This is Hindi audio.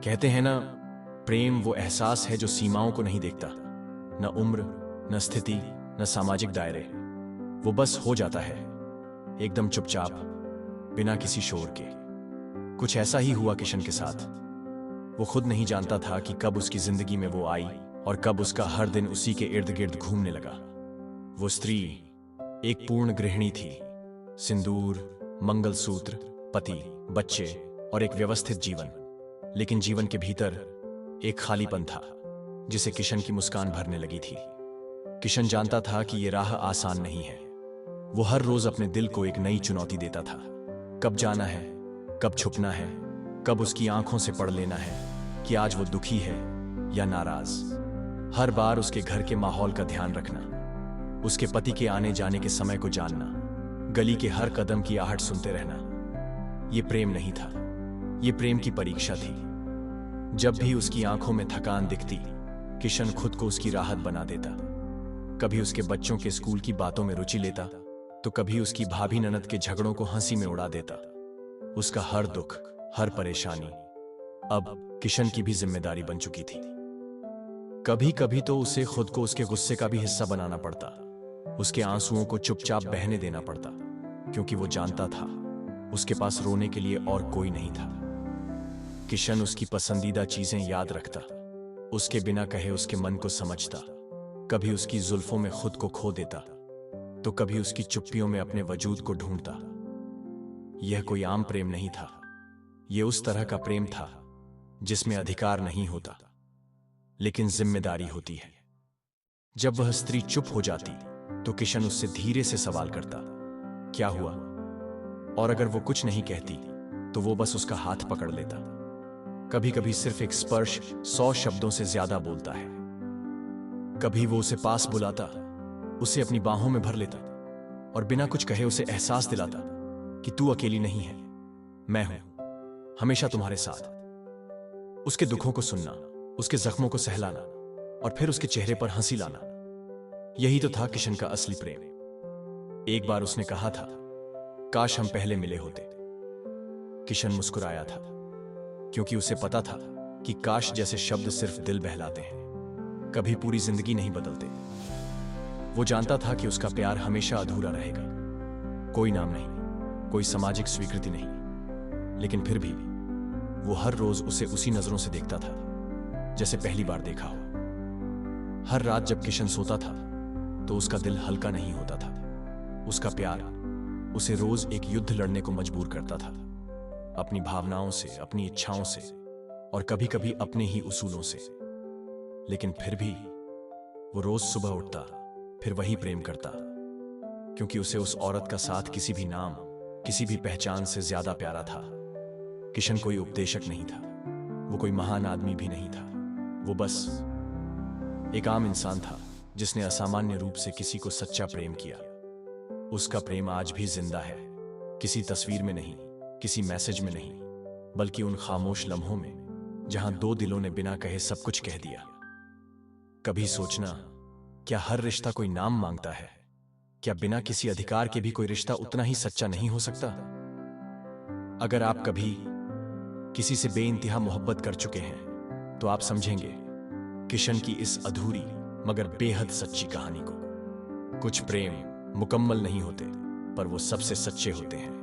कहते हैं ना, प्रेम वो एहसास है जो सीमाओं को नहीं देखता, न उम्र, न स्थिति, न सामाजिक दायरे। वो बस हो जाता है, एकदम चुपचाप, बिना किसी शोर के। कुछ ऐसा ही हुआ किशन के साथ। वो खुद नहीं जानता था कि कब उसकी जिंदगी में वो आई और कब उसका हर दिन उसी के इर्द गिर्द घूमने लगा। वो स्त्री एक पूर्ण गृहिणी थी, सिंदूर, मंगलसूत्र, पति, बच्चे और एक व्यवस्थित जीवन। लेकिन जीवन के भीतर एक खालीपन था जिसे किशन की मुस्कान भरने लगी थी। किशन जानता था कि यह राह आसान नहीं है। वो हर रोज अपने दिल को एक नई चुनौती देता था। कब जाना है, कब छुपना है, कब उसकी आंखों से पढ़ लेना है कि आज वो दुखी है या नाराज। हर बार उसके घर के माहौल का ध्यान रखना, उसके पति के आने जाने के समय को जानना, गली के हर कदम की आहट सुनते रहना। ये प्रेम नहीं था, ये प्रेम की परीक्षा थी। जब भी उसकी आंखों में थकान दिखती, किशन खुद को उसकी राहत बना देता। कभी उसके बच्चों के स्कूल की बातों में रुचि लेता, तो कभी उसकी भाभी ननद के झगड़ों को हंसी में उड़ा देता। उसका हर दुख, हर परेशानी अब किशन की भी जिम्मेदारी बन चुकी थी। कभी कभी तो उसे खुद को उसके गुस्से का भी हिस्सा बनाना पड़ता, उसके आंसुओं को चुपचाप बहने देना पड़ता, क्योंकि वो जानता था उसके पास रोने के लिए और कोई नहीं था। किशन उसकी पसंदीदा चीजें याद रखता, उसके बिना कहे उसके मन को समझता। कभी उसकी जुल्फों में खुद को खो देता, तो कभी उसकी चुप्पियों में अपने वजूद को ढूंढता। यह कोई आम प्रेम नहीं था, यह उस तरह का प्रेम था जिसमें अधिकार नहीं होता, लेकिन जिम्मेदारी होती है। जब वह स्त्री चुप हो जाती, तो किशन उससे धीरे से सवाल करता, क्या हुआ? और अगर वो कुछ नहीं कहती, तो वो बस उसका हाथ पकड़ लेता। कभी कभी सिर्फ एक स्पर्श 100 शब्दों से ज्यादा बोलता है। कभी वो उसे पास बुलाता, उसे अपनी बाहों में भर लेता और बिना कुछ कहे उसे एहसास दिलाता कि तू अकेली नहीं है, मैं हूं, हमेशा तुम्हारे साथ। उसके दुखों को सुनना, उसके जख्मों को सहलाना और फिर उसके चेहरे पर हंसी लाना, यही तो था किशन का असली प्रेम। एक बार उसने कहा था, काश हम पहले मिले होते। किशन मुस्कुराया था, क्योंकि उसे पता था कि काश जैसे शब्द सिर्फ दिल बहलाते हैं, कभी पूरी जिंदगी नहीं बदलते। वो जानता था कि उसका प्यार हमेशा अधूरा रहेगा। कोई नाम नहीं, कोई सामाजिक स्वीकृति नहीं, लेकिन फिर भी वो हर रोज उसे उसी नजरों से देखता था जैसे पहली बार देखा हो। हर रात जब किशन सोता था, तो उसका दिल हल्का नहीं होता था। उसका प्यार उसे रोज एक युद्ध लड़ने को मजबूर करता था, अपनी भावनाओं से, अपनी इच्छाओं से और कभी कभी अपने ही उसूलों से। लेकिन फिर भी वो रोज सुबह उठता, फिर वही प्रेम करता, क्योंकि उसे उस औरत का साथ किसी भी नाम, किसी भी पहचान से ज्यादा प्यारा था। किशन कोई उपदेशक नहीं था, वो कोई महान आदमी भी नहीं था। वो बस एक आम इंसान था जिसने असामान्य रूप से किसी को सच्चा प्रेम किया। उसका प्रेम आज भी जिंदा है, किसी तस्वीर में नहीं, किसी मैसेज में नहीं, बल्कि उन खामोश लम्हों में जहां दो दिलों ने बिना कहे सब कुछ कह दिया। कभी सोचना, क्या हर रिश्ता कोई नाम मांगता है? क्या बिना किसी अधिकार के भी कोई रिश्ता उतना ही सच्चा नहीं हो सकता? अगर आप कभी किसी से बेइंतहा मोहब्बत कर चुके हैं, तो आप समझेंगे किशन की इस अधूरी मगर बेहद सच्ची कहानी को। कुछ प्रेम मुकम्मल नहीं होते, पर वो सबसे सच्चे होते हैं।